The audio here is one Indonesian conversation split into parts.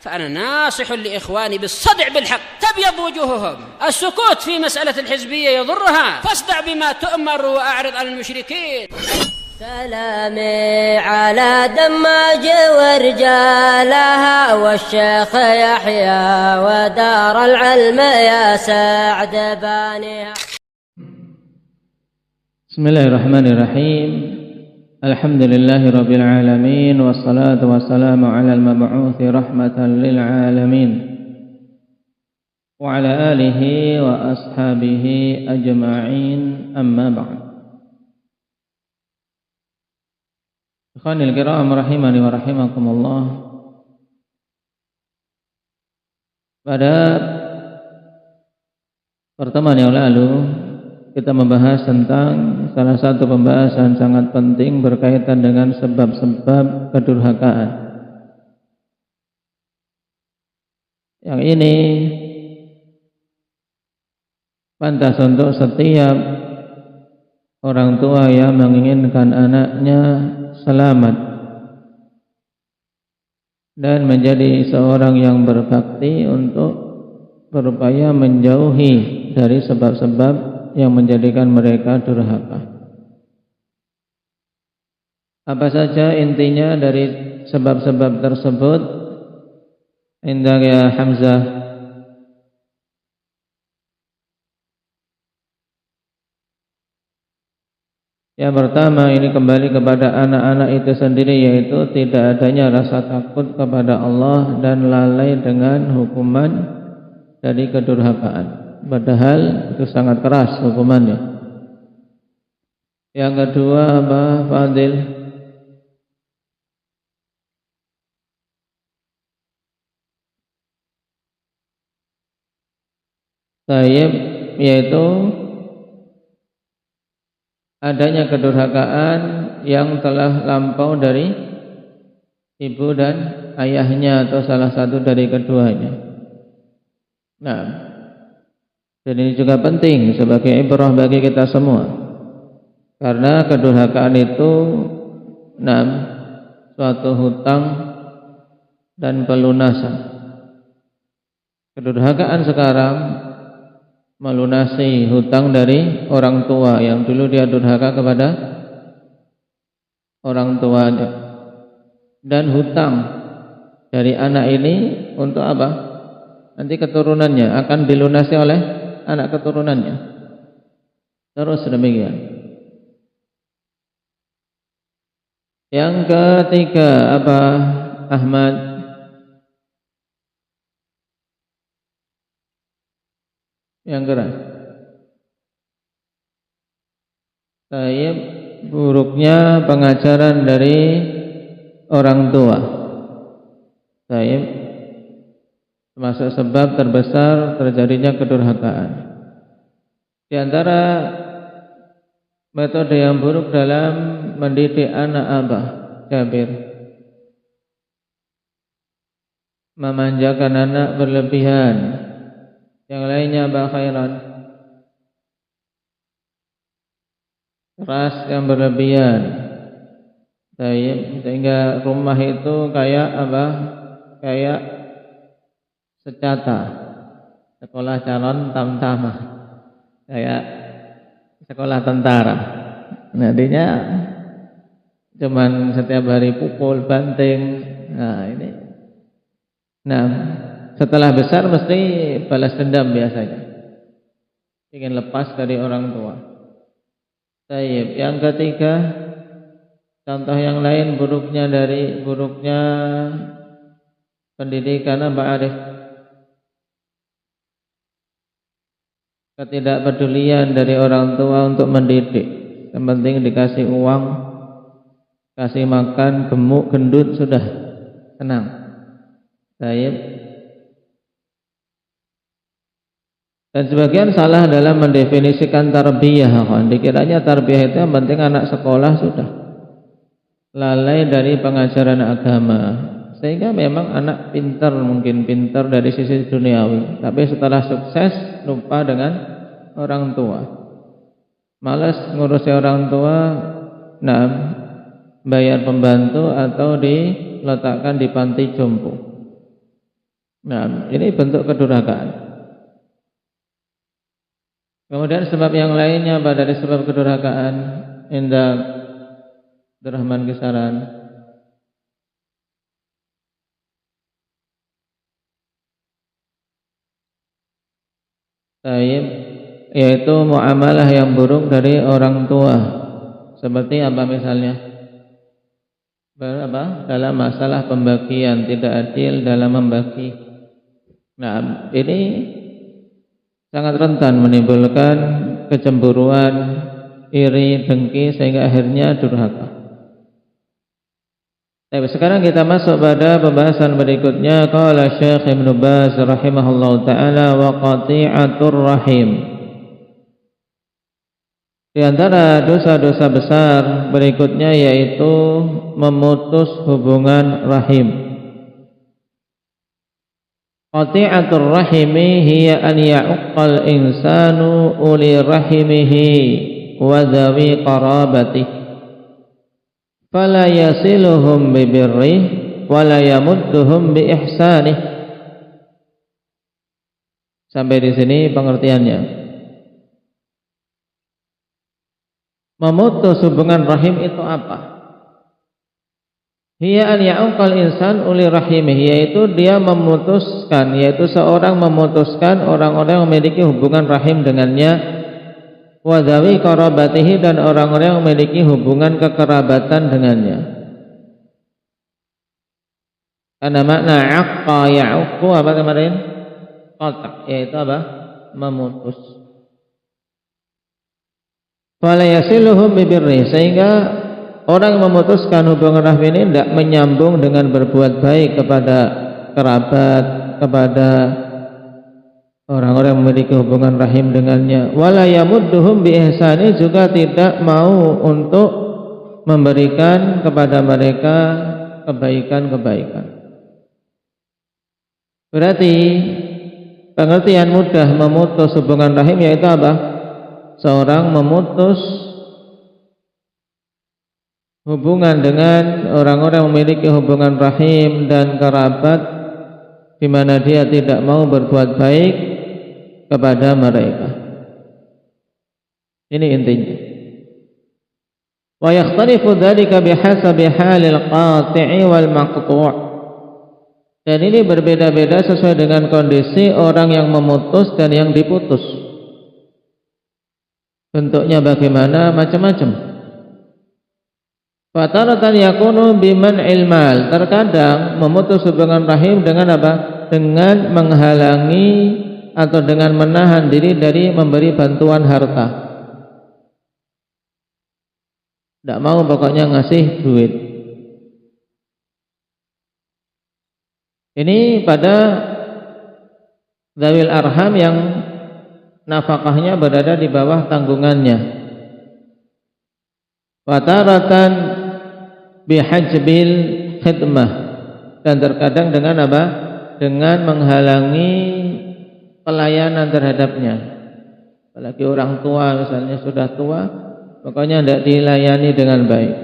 فأنا ناصح لإخواني بالصدع بالحق تبيض وجوههم. السكوت في مسألة الحزبية يضرها، فاصدع بما تؤمر وأعرض عن المشركين. سلامي على دماج ورجالها والشيخ يحيى ودار العلم يا سعد بانيها. بسم الله الرحمن الرحيم. الحمد لله رب العالمين والصلاة والسلام على المبعوث رحمة للعالمين وعلى آله وأصحابه أجمعين. أما بعد. Ikhwanil kiram rahimani wa rahimakumullah. Pada pertemuan yang lalu kita membahas tentang salah satu pembahasan sangat penting berkaitan dengan sebab-sebab kedurhakaan. Yang ini pantas untuk setiap orang tua yang menginginkan anaknya selamat dan menjadi seorang yang berbakti untuk berupaya menjauhi dari sebab-sebab yang menjadikan mereka durhaka. Apa saja intinya dari sebab-sebab tersebut? Indah ya Hamzah. Yang pertama, ini kembali kepada anak-anak itu sendiri, yaitu tidak adanya rasa takut kepada Allah dan lalai dengan hukuman dari kedurhakaan. Padahal itu sangat keras hukumannya. Yang kedua apa, Fadil? Tayyib, yaitu adanya kedurhakaan yang telah lampau dari ibu dan ayahnya atau salah satu dari keduanya. Nah, dan ini juga penting sebagai ibrah bagi kita semua, karena kedurhakaan itu suatu hutang dan pelunasan. Kedurhakaan sekarang melunasi hutang dari orang tua yang dulu dia durhaka kepada orang tuanya, dan hutang dari anak ini untuk apa? Nanti keturunannya akan dilunasi oleh anak keturunannya. Terus demikian. Yang ketiga apa, Ahmad? Yang keras. Tayyib, buruknya pengajaran dari orang tua. Tayyib, termasuk sebab terbesar terjadinya kedurhakaan. Di antara metode yang buruk dalam mendidik anak apa, Jabir? Memanjakan anak berlebihan. Yang lainnya apa, Khairan? Keras yang berlebihan. Sehingga rumah itu kayak apa? Kayak secata, sekolah calon tamtama, kayak sekolah tentara. Nantinya cuman setiap hari pukul, banting. Nah ini. Setelah besar mesti balas dendam biasanya, ingin lepas dari orang tua. Baik, yang ketiga, contoh yang lain buruknya pendidikan apa, Arif? Ketidakpedulian dari orang tua untuk mendidik. Yang penting dikasih uang, kasih makan, gemuk, gendut, sudah tenang. Baik. Dan sebagian salah dalam mendefinisikan tarbiyah. Dikiranya tarbiyah itu yang penting anak sekolah sudah. Lalai dari pengajaran agama. Sehingga memang anak pintar, mungkin pintar dari sisi duniawi, tapi setelah sukses lupa dengan orang tua. Malas ngurusi orang tua, bayar pembantu atau diletakkan di panti jompo. Nah, ini bentuk kedurhakaan. Kemudian sebab yang lainnya apa dari sebab kedurhakaan? Indah Abdurrahman Kisaran. Taib, yaitu muamalah yang buruk dari orang tua. Seperti apa misalnya? Dalam masalah pembagian, tidak adil dalam membagi. Nah, ini sangat rentan menimbulkan kecemburuan, iri, dengki, sehingga akhirnya durhaka. Tapi sekarang kita masuk pada pembahasan berikutnya. Qala Syekh Ibnu Baz rahimahullahu taala wa qati'atur rahim. Di antara dosa-dosa besar berikutnya yaitu memutus hubungan rahim. Qati'atur rahimi hiya an ya'uqqal insanu uli rahimihi wa dhawi qarabatihi fala yasiluhum bi birrih wa la yamudduhum bi ihsanih. Sampai di sini pengertiannya. Memutus hubungan rahim itu apa? Hiya an ya'uqal insan uli rahimih, yaitu dia memutuskan, yaitu seorang memutuskan orang-orang yang memiliki hubungan rahim dengannya, wa dhawi qarabatihi, dan orang-orang yang memiliki hubungan kekerabatan dengannya. Karena makna aqqa ya'uqqu apa kemarin? Qata', yaitu apa? Memutus. Fala yasiluhum bibirri, sehingga orang yang memutuskan hubungan rahim ini tidak menyambung dengan berbuat baik kepada kerabat, kepada orang-orang yang memiliki hubungan rahim dengannya. Wala yamudduhum bi ihsani, juga tidak mau untuk memberikan kepada mereka kebaikan-kebaikan. Berarti pengertian mudah memutus hubungan rahim yaitu apa? Seorang memutus hubungan dengan orang-orang yang memiliki hubungan rahim dan kerabat, di mana dia tidak mau berbuat baik kepada mereka. Ini intinya. Wa yakhtalifu dzalika bihasabi halil qati'i wal maqtu'. Dan ini berbeda-beda sesuai dengan kondisi orang yang memutus dan yang diputus. Bentuknya bagaimana? Macam-macam. Fataratan yakunu biman ilmal. Terkadang memutus hubungan rahim dengan apa? Dengan menghalangi atau dengan menahan diri dari memberi bantuan harta. Tidak mau pokoknya ngasih duit. Ini pada dzawil arham yang nafkahnya berada di bawah tanggungannya. Wataratan bihajbil khidmah, dan terkadang dengan apa? Dengan menghalangi pelayanan terhadapnya. Apalagi orang tua misalnya sudah tua, pokoknya tidak dilayani dengan baik.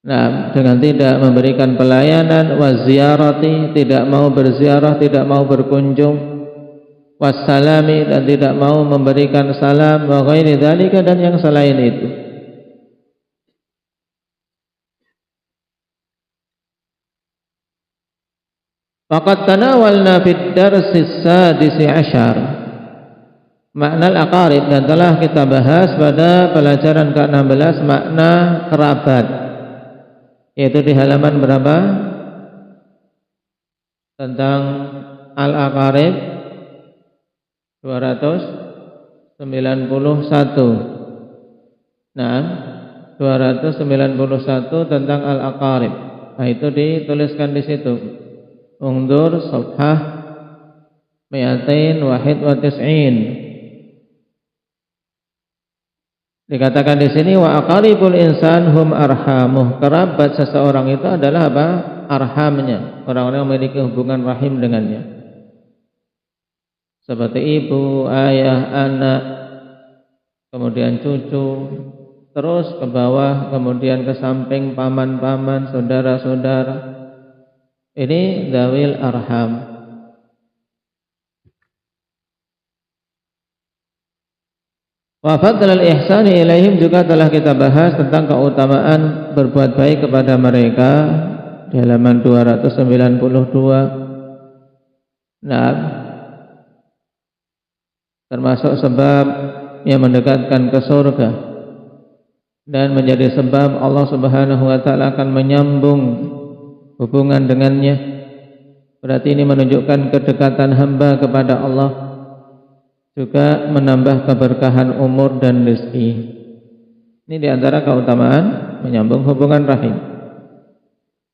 Nah, dengan tidak memberikan pelayanan, waziarati, tidak mau berziarah, tidak mau berkunjung, wassalami, dan tidak mau memberikan salam, wa ghairi dzalika, dan yang selain itu. Faqad tanawalna fid darsis sadisi asyar makna al-aqarib, dan telah kita bahas pada pelajaran ke-16 makna kerabat, yaitu di halaman berapa? Tentang al-aqarib 291. Nah, 291 tentang al-aqarib. Nah, itu dituliskan di situ. Ungdur safhah 291. Dikatakan di sini wa aqaribul insan hum arhamuh. Kerabat seseorang itu adalah apa? Arhamnya, orang-orang yang memiliki hubungan rahim dengannya. Seperti ibu, ayah, anak, kemudian cucu, terus ke bawah, kemudian ke samping paman-paman, saudara-saudara. Ini dzawil arham. Wa fadlul ihsani ilaihim, juga telah kita bahas tentang keutamaan berbuat baik kepada mereka di halaman 292. Nah, termasuk sebab yang mendekatkan ke surga dan menjadi sebab Allah Subhanahu wa taala akan menyambung hubungan dengannya. Berarti ini menunjukkan kedekatan hamba kepada Allah, juga menambah keberkahan umur dan rezeki. Ini diantara keutamaan menyambung hubungan rahim.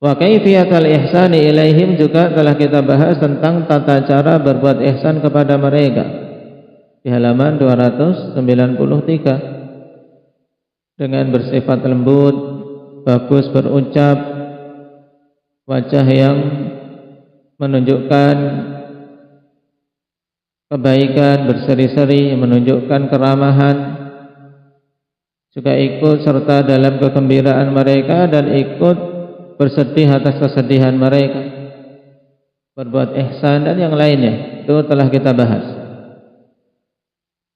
Wa kaifiyatul ihsani ilaihim, juga telah kita bahas tentang tata cara berbuat ihsan kepada mereka di halaman 293. Dengan bersifat lembut, bagus berucap, wajah yang menunjukkan kebaikan, berseri-seri, menunjukkan keramahan, juga ikut serta dalam kegembiraan mereka dan ikut bersedih atas kesedihan mereka, berbuat ihsan dan yang lainnya. Itu telah kita bahas.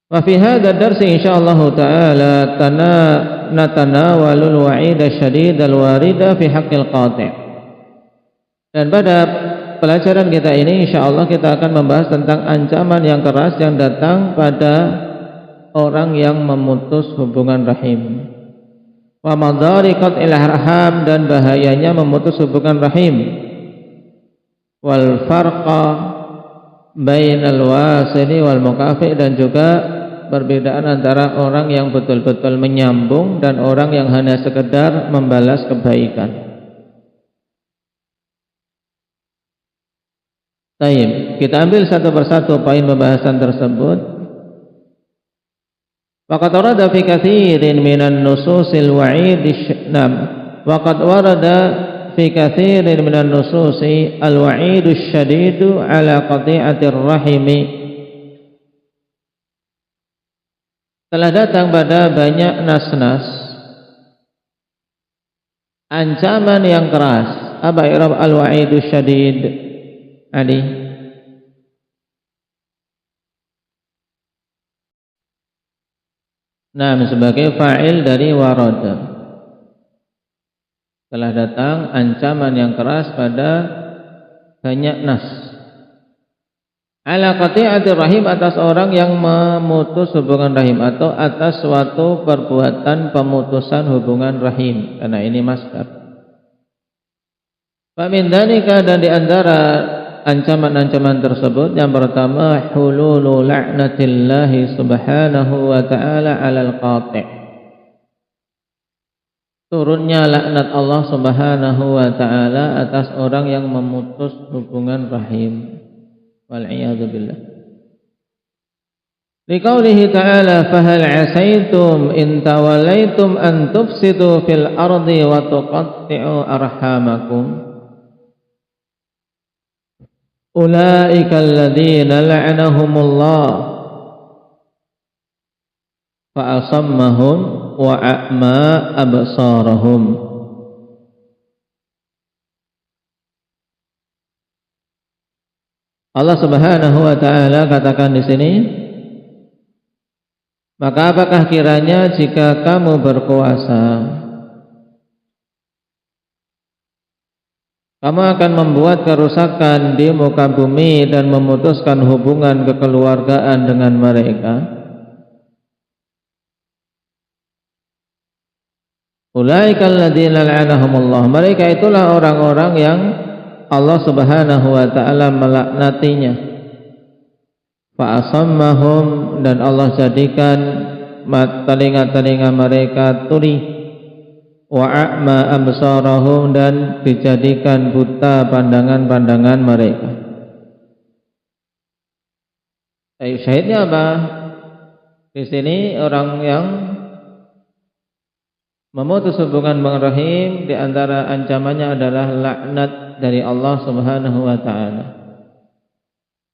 Wa fi hadha ad-dars insyaallah taala natanawalul wa'id asyadid al-warida fi haqqil qati'. Dan pada pelajaran kita ini insyaallah kita akan membahas tentang ancaman yang keras yang datang pada orang yang memutus hubungan rahim. Wa madari qat'il arham, dan bahayanya memutus hubungan rahim. Wal farqa bainal wasili wal mukafi, dan juga perbedaan antara orang yang betul-betul menyambung dan orang yang hanya sekedar membalas kebaikan. Baik, kita ambil satu persatu poin pembahasan tersebut. Waqad warada fi katsirin minan nususil wa'id waqad warada fi katsirin minan nususi al-wa'id asy-syadid ala qati'atir rahimi. Telah datang pada banyak nas-nas ancaman yang keras. Apa i'rab al-wa'idus syadid? Ali. Nah, sebagai fa'il dari warada. Telah datang ancaman yang keras pada banyak nas. Ala qati'atir rahim, atas orang yang memutus hubungan rahim, atau atas suatu perbuatan pemutusan hubungan rahim, karena ini masdar. Fa min dzalika, dan di antara ancaman-ancaman tersebut yang pertama, hululu la'natillahi subhanahu wa ta'ala 'alal qati'. Turunnya laknat Allah Subhanahu wa ta'ala atas orang yang memutus hubungan rahim. Wal'iyadu billah. Liqaulihi ta'ala, fahal 'asaitum in tawallaitum an tufsidu fil ardi wa tuqatti'u arhamakum. Ulaika alladhina la'anahumullah fa asammahum wa a'ma absarahum. Allah Subhanahu wa taala katakan di sini, maka apakah kiranya jika kamu berkuasa, kamu akan membuat kerusakan di muka bumi dan memutuskan hubungan kekeluargaan dengan mereka? Ulaikal ladzina la'anahumullah, mereka itulah orang-orang yang Allah Subhanahu wa ta'ala melaknatinya. Fa asammahum, dan Allah jadikan telinga-telinga mereka tuli. Wa a'ma absarahum, dan dijadikan buta pandangan-pandangan mereka. Syahidnya apa? Di sini orang yang memutus hubungan rahim, di antara ancamannya adalah laknat dari Allah Subhanahu wa ta'ala.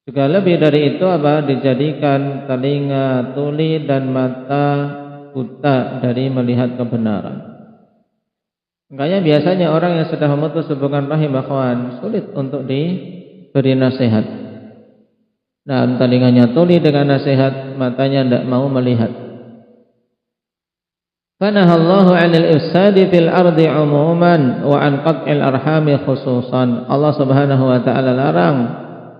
Juga lebih dari itu apa? Dijadikan telinga tuli dan mata buta dari melihat kebenaran. Makanya biasanya orang yang sudah memutus hubungan rahim akhwan sulit untuk diberi nasihat. Nah, telinganya tuli dengan nasihat, matanya tidak mau melihat. Fanahallahu 'anil ifsadi fil ardi 'umuman wa an qat'il arhami khususan. Allah Subhanahu wa taala larang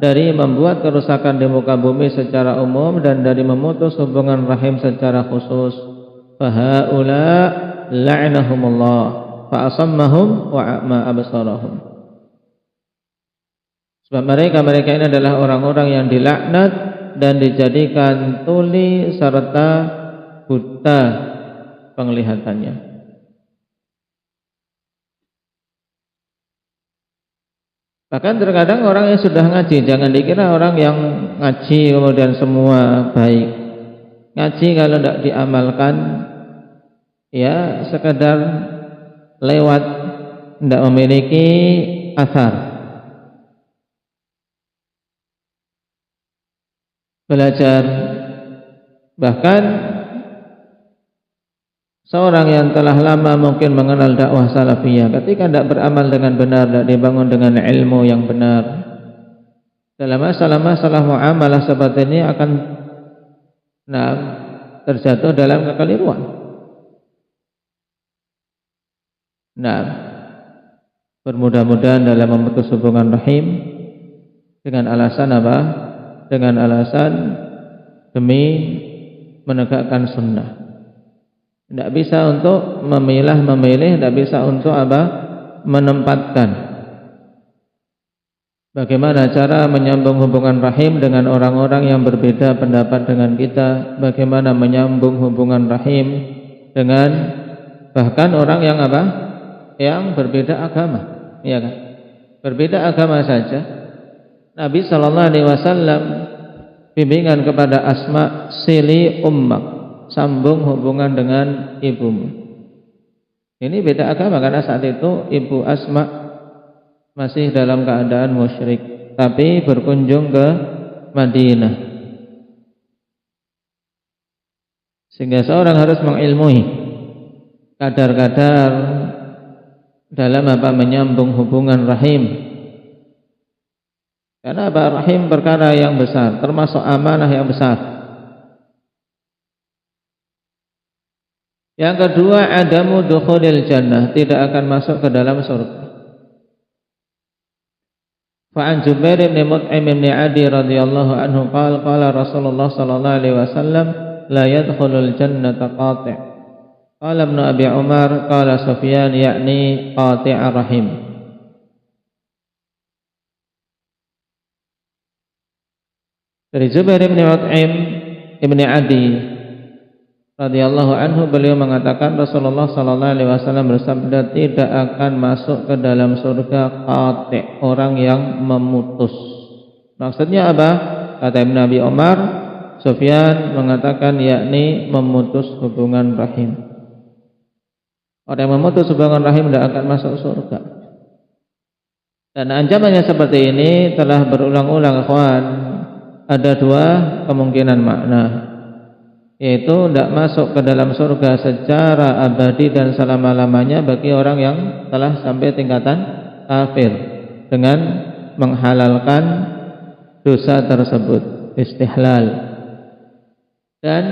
dari membuat kerusakan di muka bumi secara umum dan dari memutus hubungan rahim secara khusus. Fa haula la'anahumullah fa asammahum wa a'ma absarahum. Sebab mereka ini adalah orang-orang yang dilaknat dan dijadikan tuli serta buta penglihatannya. Bahkan terkadang orang yang sudah ngaji, jangan dikira orang yang ngaji kemudian semua baik. Ngaji kalau tidak diamalkan, ya sekedar lewat, tidak memiliki asar. Belajar, bahkan seorang yang telah lama mungkin mengenal dakwah salafiyah, ketika tidak beramal dengan benar, tidak dibangun dengan ilmu yang benar, dalam masalah-masalah muamalah seperti ini akan terjatuh dalam kekeliruan. Bermudah-mudahan dalam memutus hubungan rahim dengan alasan apa? Dengan alasan demi menegakkan sunnah. Tidak bisa untuk memilih, tidak bisa untuk apa? Menempatkan. Bagaimana cara menyambung hubungan rahim dengan orang-orang yang berbeda pendapat dengan kita? Bagaimana menyambung hubungan rahim dengan bahkan orang yang apa? Yang berbeda agama, ya kan? Berbeda agama saja. Nabi sallallahu alaihi wasallam bimbingan kepada Asma, sili ummak, sambung hubungan dengan ibumu. Ini beda agama karena saat itu ibu Asma masih dalam keadaan musyrik, tapi berkunjung ke Madinah. Sehingga seorang harus mengilmui kadar-kadar dalam apa? Menyambung hubungan rahim. Karena apa? Rahim perkara yang besar, termasuk amanah yang besar. Yang kedua, adamu dukhulil jannah, tidak akan masuk ke dalam surga. Fa'an Jubair bin Mut'im bin Adi radhiyallahu anhu qala Rasulullah sallallahu alaihi wasallam la yadkhulul jannata qati'. Qala Ibnu Abi Umar qala Sufyan yakni qati'ar rahim. Dari Jubair bin Mut'im bin Adi radhiyallahu anhu, beliau mengatakan Rasulullah sallallahu alaihi wasallam bersabda, tidak akan masuk ke dalam surga qati', orang yang memutus. Maksudnya apa? Kata Ibnu Abi Umar, Sufyan mengatakan yakni memutus hubungan rahim. Orang yang memutus hubungan rahim tidak akan masuk surga. Dan ancamannya seperti ini telah berulang-ulang, kawan. Ada dua kemungkinan makna, yaitu tidak masuk ke dalam surga secara abadi dan selama-lamanya bagi orang yang telah sampai tingkatan kafir dengan menghalalkan dosa tersebut, istihlal. Dan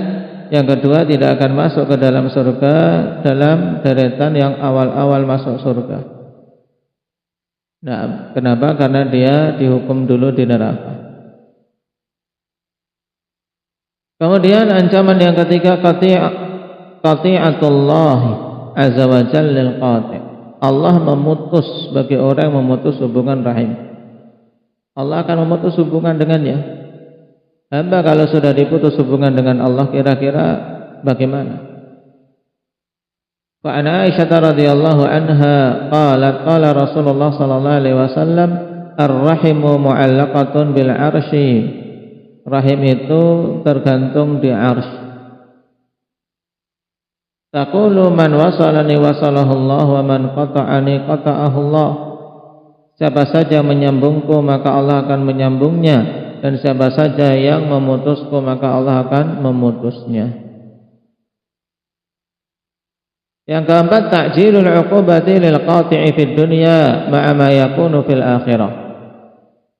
yang kedua, tidak akan masuk ke dalam surga dalam deretan yang awal-awal masuk surga. Nah, kenapa? Karena dia dihukum dulu di neraka. Kemudian ancaman yang ketiga, qati'atullah azza wa jalla lil qati'. Allah memutus bagi orang yang memutus hubungan rahim. Allah akan memutus hubungan dengannya. Hamba kalau sudah diputus hubungan dengan Allah, kira-kira bagaimana? Wa an Aisyah radhiyallahu anha qalat qala Rasulullah sallallahu alaihi wasallam ar-rahimu mu'allaqatun bil 'arsy. Rahim itu tergantung di arsy. Taqulu man wasalani wasalahu Allah wa man qata'ani qata'ahu Allah. Siapa saja menyambungku maka Allah akan menyambungnya, dan siapa saja yang memutusku maka Allah akan memutusnya. Yang keempat, ta'jilul 'uqubati lil qati'i fid dunya ma'a ma yakunu fil akhirah.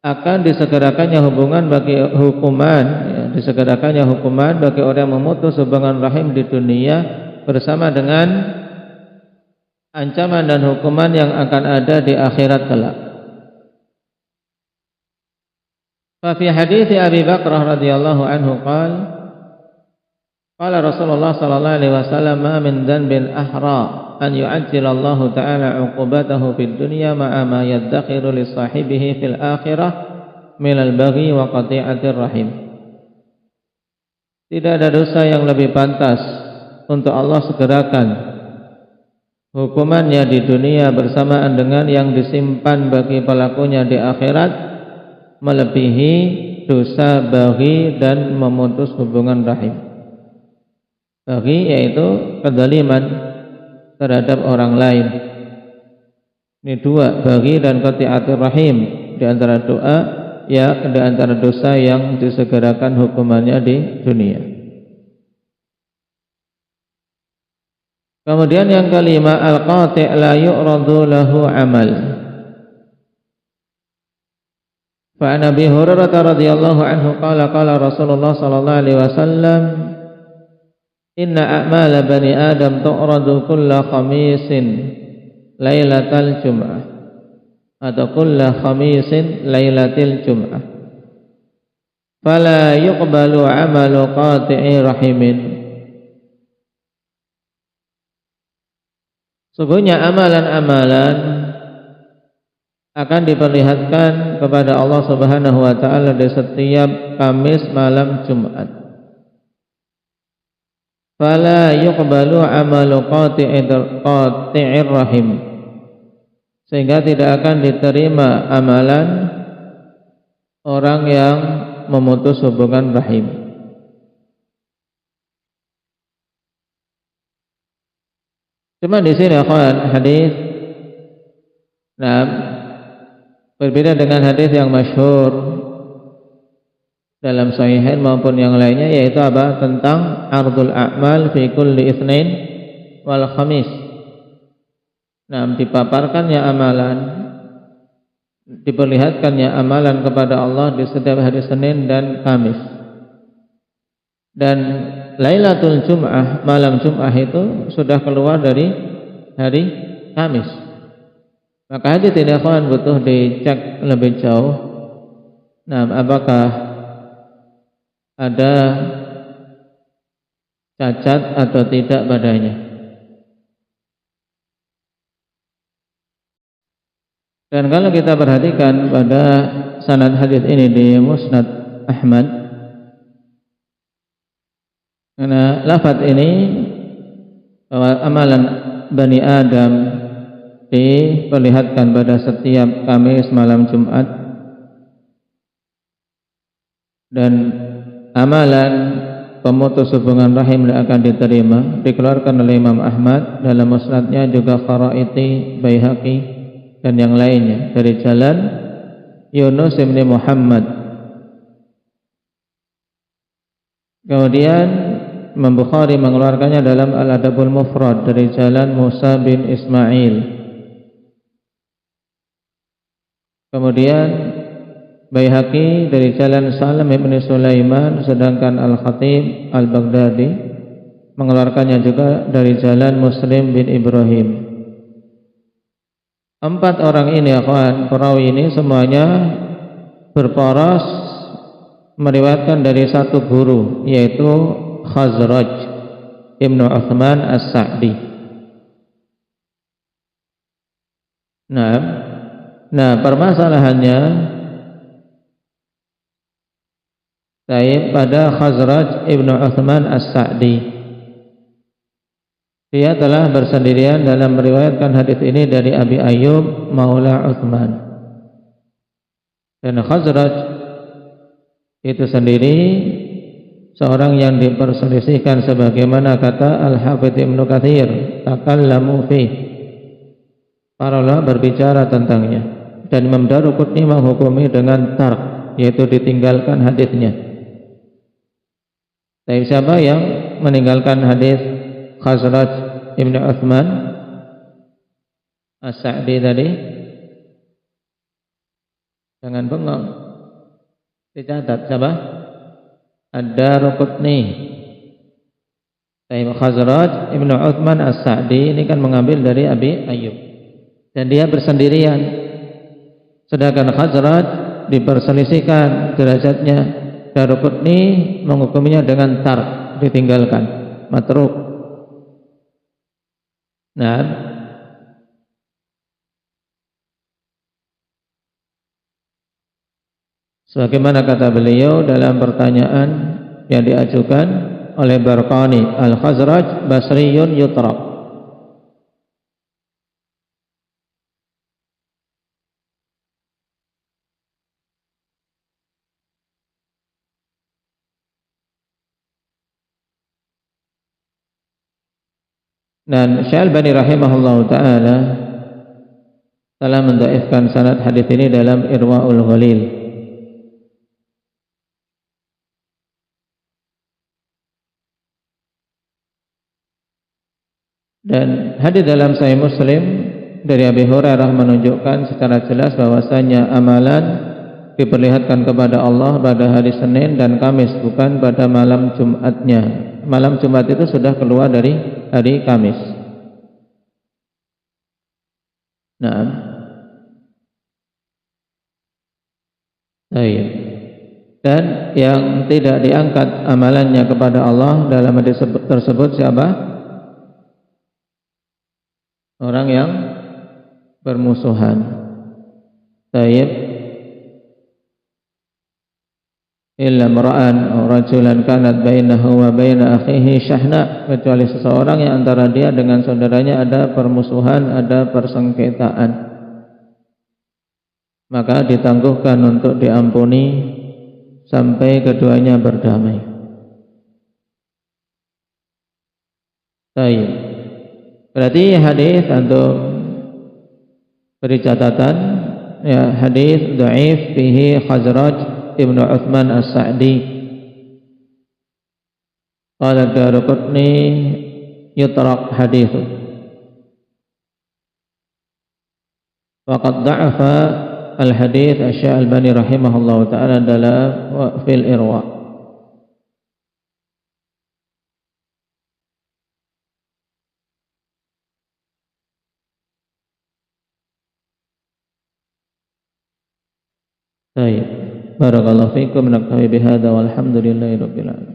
Akan disegerakannya hubungan bagi hukuman, disegerakannya hukuman bagi orang yang memutus hubungan rahim di dunia bersama dengan ancaman dan hukuman yang akan ada di akhirat kelak. Fa fi hadits Abi Bakrah radhiyallahu anhu qala Rasulullah sallallahu alaihi wasallam ma min dhanbin ahra an yu'ajjila Allah ta'ala 'uqubatahu fid dunya ma'a ma yaddakhiru li sahibihi fil akhirah min al-baghi wa qati'atir rahim. Tidak ada dosa yang lebih pantas untuk Allah segerakan hukumannya di dunia bersamaan dengan yang disimpan bagi pelakunya di akhirat, melebihi dosa baghi dan memutus hubungan rahim. Baghi yaitu kezaliman terhadap orang lain. Ini dua, baghi dan qati'atur rahim, di antara doa ya, di antara dosa yang disegerakan hukumannya di dunia. Kemudian yang kelima, al-qati' la yu'radu lahu amal. Fa an Abi Hurairah radhiyallahu anhu qala Rasulullah sallallahu alaihi wasallam, inna a'mala bani Adam tu'radu kulla khamisin lailatal jum'ah atau kulla khamisin lailatil jum'ah fala yuqbalu 'amalu qati'i rahimin. Sungguhnya amalan-amalan akan diperlihatkan kepada Allah Subhanahu wa taala di setiap Kamis malam Jumat. Fala yuqbalu 'amalu qati'ir rahim, sehingga tidak akan diterima amalan orang yang memutus hubungan rahim. Cuma di sini akhwan hadis berbeda dengan hadis yang masyhur dalam sahihain maupun yang lainnya, yaitu apa? Tentang ardul a'mal fi kulli itsnain wal khamis. Dipaparkannya amalan, diperlihatkannya amalan kepada Allah di setiap hari Senin dan Kamis. Dan Lailatul Jum'ah, malam Jum'ah itu sudah keluar dari hari Kamis. Maka hadis ini akan butuh dicek lebih jauh. Apakah ada cacat atau tidak padanya. Dan kalau kita perhatikan pada sanad hadis ini di Musnad Ahmad, karena lafaz ini bahwa amalan Bani Adam diperlihatkan pada setiap Kamis malam Jumat, dan amalan pemutus hubungan rahim yang akan diterima dikeluarkan oleh Imam Ahmad dalam musnadnya, juga Kharaiti, Baihaqi dan yang lainnya dari jalan Yunus bin Muhammad. Kemudian Imam Bukhari mengeluarkannya dalam Al-Adabul Mufrad dari jalan Musa bin Ismail. Kemudian Baihaqi dari jalan Salam bin Sulaiman, sedangkan Al-Khatib Al-Baghdadi mengeluarkannya juga dari jalan Muslim bin Ibrahim. Empat orang ini, akhwan, perawi ini semuanya berporos meriwayatkan dari satu guru, yaitu Khazraj Ibnu Uthman As-Sa'di. Nah, permasalahannya pada Khazraj Ibnu Uthman As-Sa'di, dia telah bersendirian dalam meriwayatkan hadis ini dari Abi Ayyub Maula Uthman. Dan Khazraj itu sendiri seorang yang diperselisihkan, sebagaimana kata Al-Hafidz Ibnu Katsir, takallamu fi, para ulama berbicara tentangnya, dan Imam Daruqutni menghukumi dengan tark, yaitu ditinggalkan hadisnya. Tapi siapa yang meninggalkan hadis Khazraj Ibnu Utsman As-Sa'di tadi? Jangan bengong. Dicatat siapa? Ad-Daruqutni. Khazraj Ibnu Utsman As-Sa'di ini kan mengambil dari Abi Ayyub. Dan dia bersendirian. Sedangkan Khazraj diperselisihkan derajatnya. Daruqutni menghukuminya dengan tark, ditinggalkan, matruk. Nah, sebagaimana kata beliau dalam pertanyaan yang diajukan oleh Barqani, Al-Khazraj Basriyun yutraq. Dan Syalbani rahimahullah ta'ala telah mendhaifkan sanad hadis ini dalam Irwaul Ghalil. Dan hadis dalam Sahih Muslim dari Abi Hurairah menunjukkan secara jelas bahwasanya amalan diperlihatkan kepada Allah pada hari Senin dan Kamis, bukan pada malam Jumatnya. Malam Jumat itu sudah keluar dari hari Kamis. Nah, baik. Dan yang tidak diangkat amalannya kepada Allah dalam hadis tersebut siapa? Orang yang bermusuhan. Baik. Illa mar'an rajulan kanat bainahu wa baina akhihi syahna, kecuali seseorang yang antara dia dengan saudaranya ada permusuhan, ada persengketaan, maka ditangguhkan untuk diampuni sampai keduanya berdamai. Baik. Berarti hadis antum beri catatan ya, hadis dhaif fihi Khazraj Ibnu Utsman As-Sa'di. Qala Daruqutni yutraq hadithu. Waqad da'afa al-hadits Asy-Syalbani rahimahullahu ta'ala dalam fil Irwa. Baik. Barakallahu fiikum, naktafi bihadza walhamdulillahi rabbil alamin.